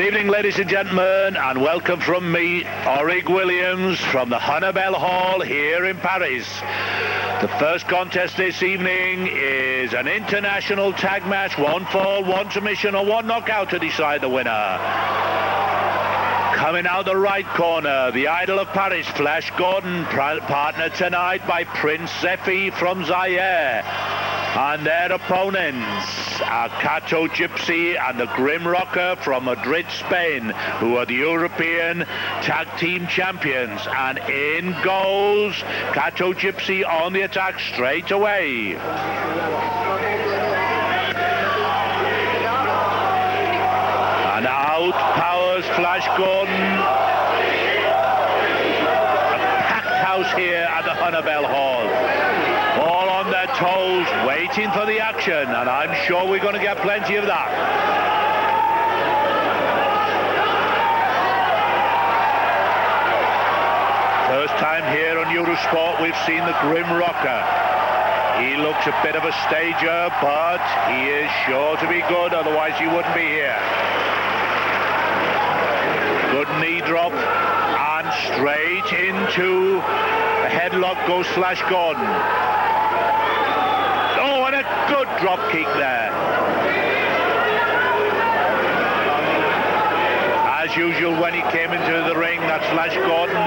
Evening, ladies and gentlemen, and welcome from me, Orig Williams, from the Honeybell Hall here in Paris. The first contest this evening is an international tag match, 1 fall, 1 submission, or 1 knockout to decide the winner. Coming out the right corner, the idol of Paris, Flash Gordon, partnered tonight by Prince Zefy from Zaire. And their opponents are Kato, Gipsy and the Grim Rocker from Madrid, Spain, who are the European Tag Team Champions. And in goes Kato, Gipsy on the attack straight away. And out powers Flash Gordon. A packed house here at the Honeybell Hall. All on their toes, waiting for the action, and I'm sure we're going to get plenty of that. First time here on Eurosport, we've seen the Grim Rocker. He looks a bit of a stager, but he is sure to be good, otherwise he wouldn't be here. Good knee drop, and straight into a headlock goes Flash Gordon. Oh, and a good drop kick there. As usual, when he came into the ring, that Flash Gordon,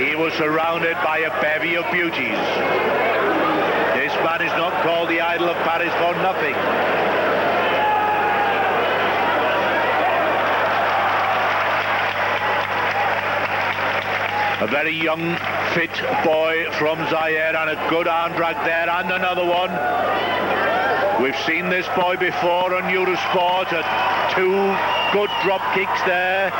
he was surrounded by a bevy of beauties. This man is not called the idol of Paris for nothing. A very young, fit boy from Zaire, and a good arm drag there, and another one. We've seen this boy before on Eurosport, 2 good drop kicks there.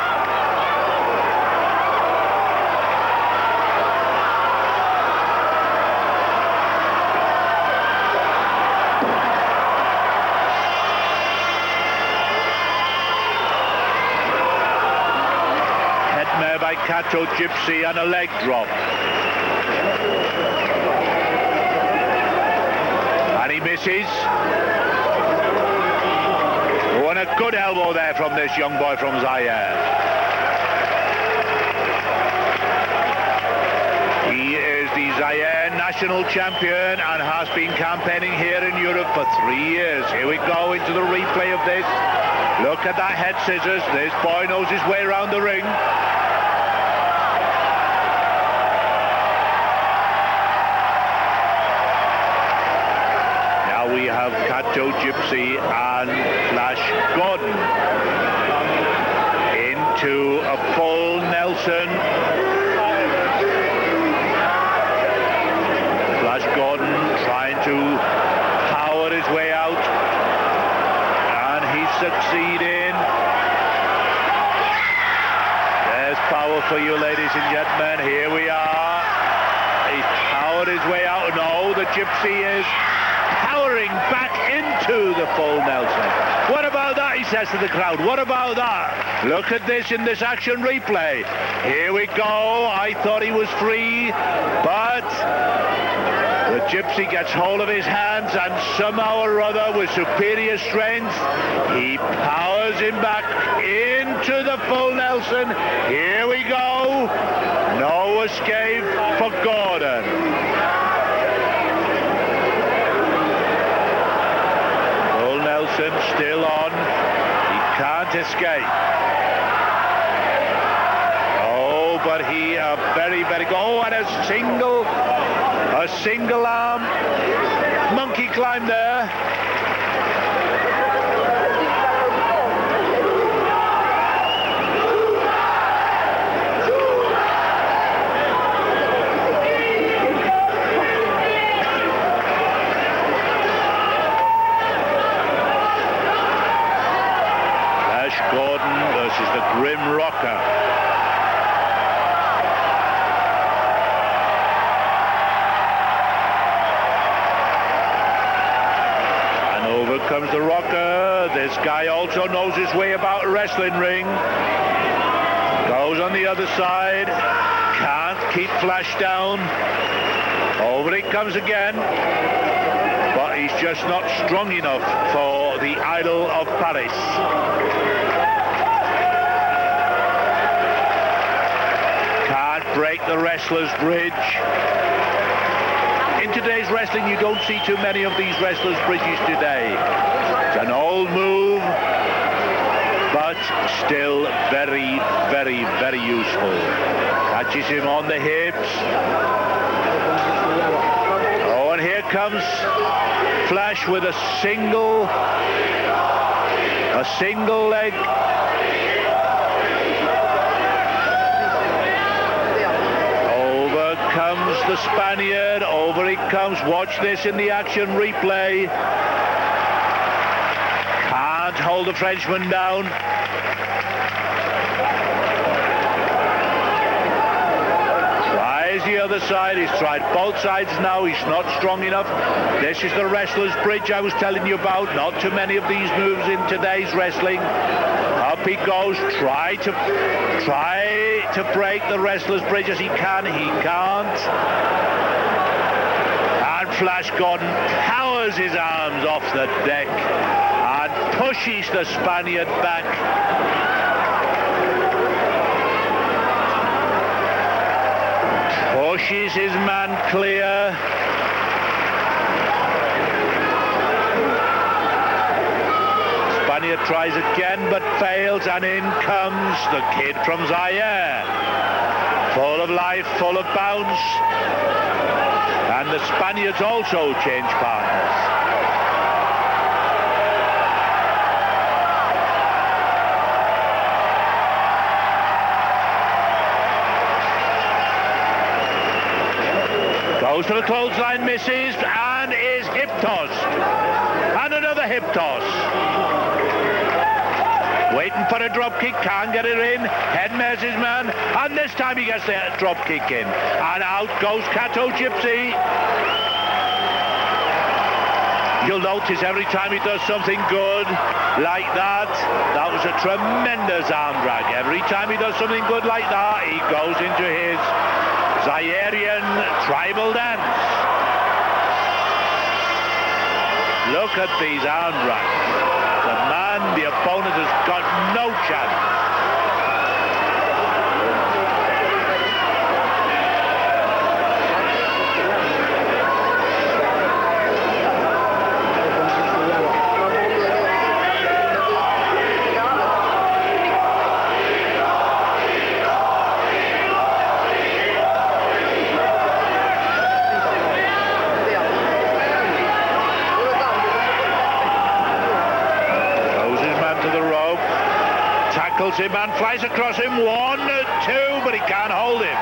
By Kato, Gipsy, and a leg drop. And he misses. Oh, and a good elbow there from this young boy from Zaire. He is the Zaire national champion and has been campaigning here in Europe for 3 years. Here we go into the replay of this. Look at that head scissors. This boy knows his way around the ring. We have Kato, Gipsy and Flash Gordon into a full Nelson. Flash Gordon trying to power his way out, and he's succeeding. There's power for you, ladies and gentlemen. Here we are. He's powered his way out. No, the Gipsy is powering back into the full Nelson. What about that, he says to the crowd. What about that? Look at this in this action replay. Here we go. I thought he was free, but the Gipsy gets hold of his hands, and somehow or other, with superior strength, he powers him back into the full Nelson. Here we go. No escape for Gordon. Nelson still on. He can't escape. Oh, but he very, very good. Oh, and a single arm monkey climb there. Gordon versus the Grim Rocker. And over comes the Rocker. This guy also knows his way about a wrestling ring. Goes on the other side. Can't keep Flash down. Over it comes again. But he's just not strong enough for the idol of Paris. the wrestler's bridge. In today's wrestling, you don't see too many of these wrestlers' bridges today. It's an old move, but still very, very, very useful. Catches him on the hips. Oh, and here comes Flash with a single leg. Over comes the Spaniard. Over he comes. Watch this in the action replay. Can't hold the Frenchman down. Tries the other side. He's tried both sides now. He's not strong enough. This is the wrestler's bridge I was telling you about. Not too many of these moves in today's wrestling. Up he goes. Try to break the wrestler's bridge as he can. He can't. And Flash Gordon powers his arms off the deck and pushes the Spaniard back. Pushes his man clear. Spaniard tries again but fails, and in comes the kid from Zaire. Full of life, full of bounce. And the Spaniards also change partners. Goes to the clothesline, misses, and is hip tossed. And another hip toss. Waiting for a drop kick, can't get it in. Headmares his man, and this time he gets the drop kick in. And out goes Kato Gipsy. You'll notice every time he does something good like that, that was a tremendous arm drag. Every time he does something good like that, he goes into his Zairian tribal dance. Look at these arm drags. The man, the opponent, has got no chance. Tackles him and flies across him. 1, 2, but he can't hold him.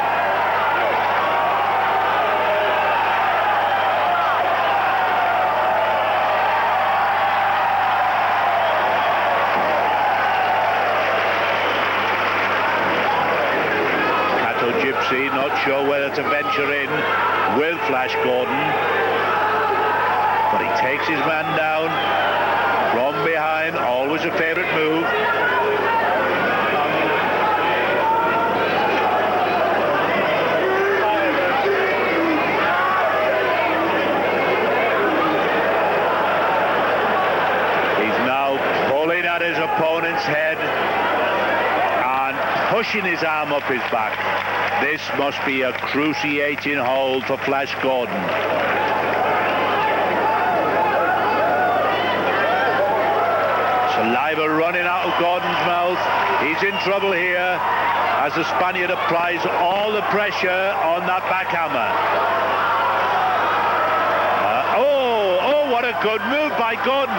Kato Gipsy not sure whether to venture in with Flash Gordon, but he takes his man down from behind. Always a favorite move. His opponent's head and pushing his arm up his back. This must be a cruciating hold for Flash Gordon. Saliva running out of Gordon's mouth. He's in trouble here as the Spaniard applies all the pressure on that backhammer. Oh, what a good move by Gordon.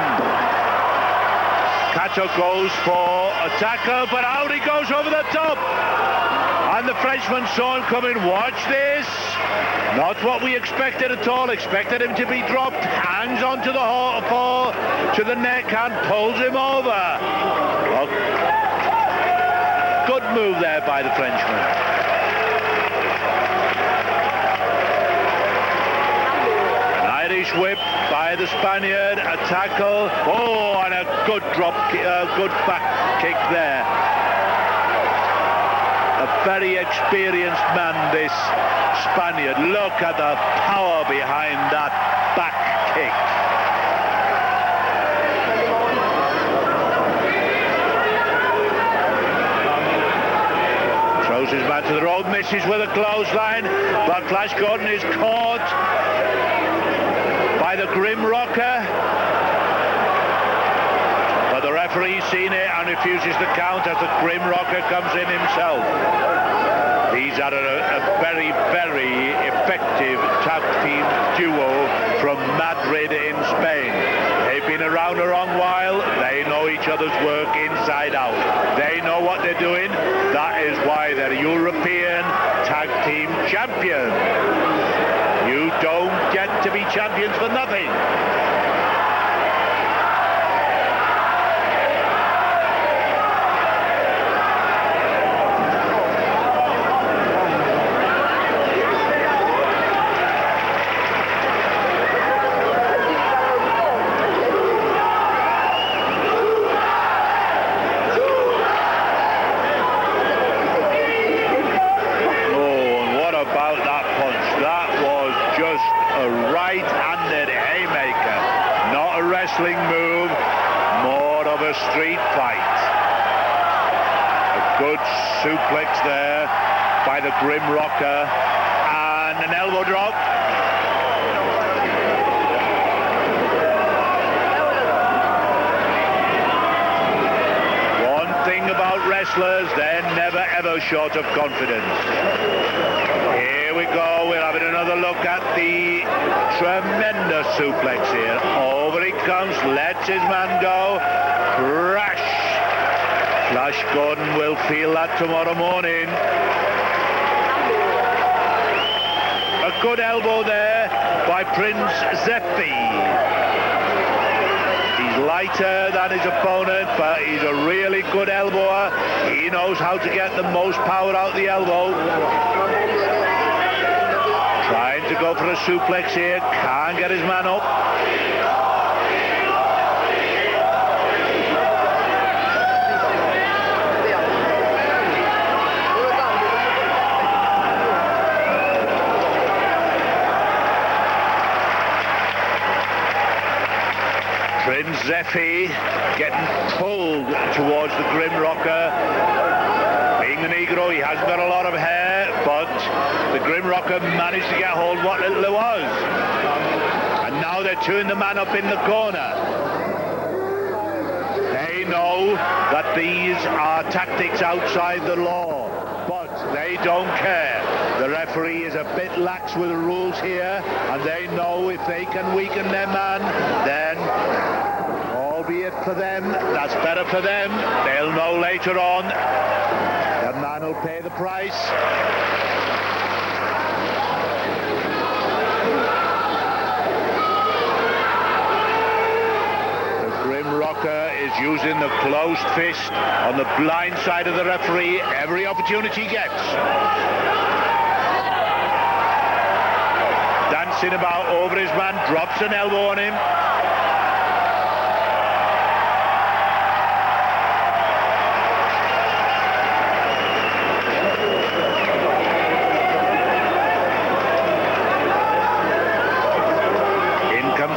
Kato goes for a tackle, but out he goes over the top. And the Frenchman saw him coming. Watch this. Not what we expected at all. Expected him to be dropped. Hangs onto the fall to the neck and pulls him over. Oh, good move there by the Frenchman. Irish whip by the Spaniard, a tackle, oh, and a good drop, good back kick there. A very experienced man, this Spaniard. Look at the power behind that back kick. Throws his man to the road, misses with a clothesline, but Flash Gordon is caught by the Grim Rocker. But the referee's seen it and refuses to count as the Grim Rocker comes in himself. These are a very, very effective tag team duo from Madrid in Spain. They've been around a long while. They know each other's work inside out. They know what they're doing. That is why they're European Tag Team Champions. You don't get to be champions for nothing. Right-handed haymaker, not a wrestling move, more of a street fight. A good suplex there by the Grim Rocker and an elbow drop. One thing about wrestlers, they're never ever short of confidence. Here we go, we're having another look at the tremendous suplex here. Over he comes, lets his man go. Crash. Flash Gordon will feel that tomorrow morning. A good elbow there by Prince Zefy. He's lighter than his opponent, but he's a really good elbower. He knows how to get the most power out of the elbow. Trying to go for a suplex here, can't get his man up. Prince Zefy getting pulled towards the Grim Rocker. Being a Negro, he hasn't got a lot of hair, but the Grim Rocker managed to get hold of what little there was. And now they're turning the man up in the corner. They know that these are tactics outside the law, but they don't care. The referee is a bit lax with the rules here, and they know if they can weaken their man, then albeit for them, that's better for them. They'll know later on. The man will pay the price. The Grim Rocker is using the closed fist on the blind side of the referee every opportunity he gets. Dancing about over his man, drops an elbow on him.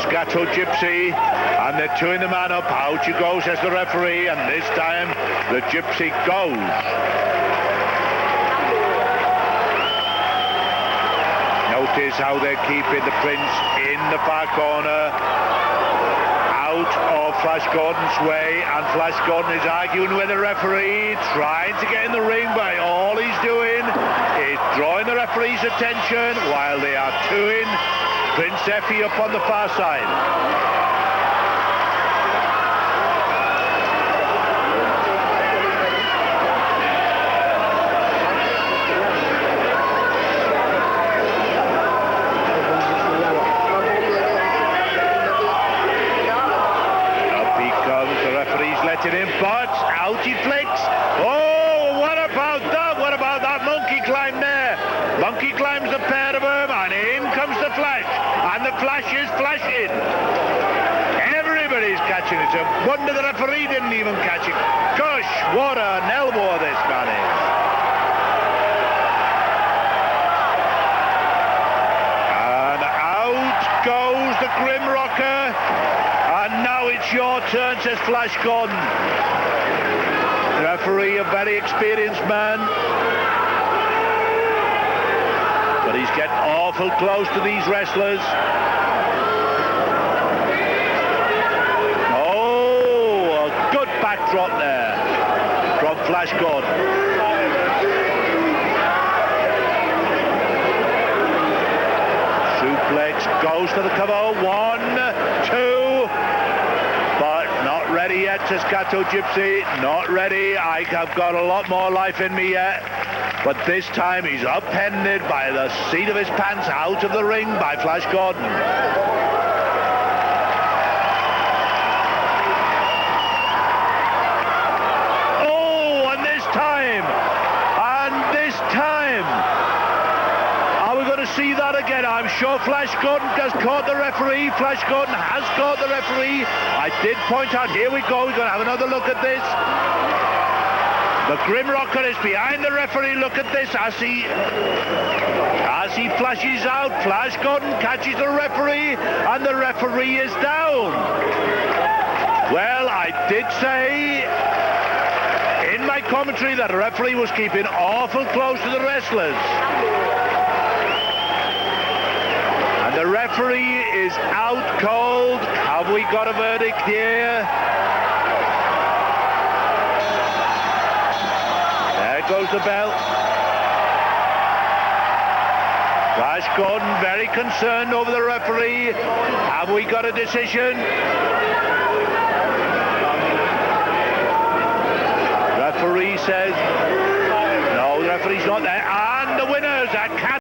Kato, Gipsy, and they're turning the man up. Out you go, says the referee, and this time the Gipsy goes. Notice how they're keeping the Prince in the far corner, out of Flash Gordon's way, and Flash Gordon is arguing with the referee, trying to get in the ring, but all he's doing is drawing the referee's attention while they are toing Prince Zefy up on the far side. Up he comes, the referee's letting him, but out he flicks. Oh, what about that? What about that monkey climb there? Monkey climbs the pair of them, and in comes the Flash. And the Flash is flashing. Everybody's catching it. It's a wonder the referee didn't even catch it. Gosh, what an elbow this man is. And out goes the Grim Rocker. And now it's your turn, says Flash Gordon. The referee, a very experienced man. but he's getting awful close to these wrestlers. Oh, a good backdrop there from Flash Gordon. Suplex goes to the cover. 1, 2. But not ready yet, says Kato Gipsy. Not ready. I have got a lot more life in me yet. But this time he's upended by the seat of his pants out of the ring by Flash Gordon. Oh, and this time, are we going to see that again? I'm sure Flash Gordon has caught the referee. Flash Gordon has caught the referee. I did point out, here we go, we're going to have another look at this. The Grim Rocker is behind the referee. Look at this as he flashes out. Flash Gordon catches the referee, and the referee is down. Well, I did say in my commentary that the referee was keeping awful close to the wrestlers. And the referee is out cold. Have we got a verdict here? There goes the bell. Flash Gordon very concerned over the referee. Have we got a decision? Referee says, no, the referee's not there.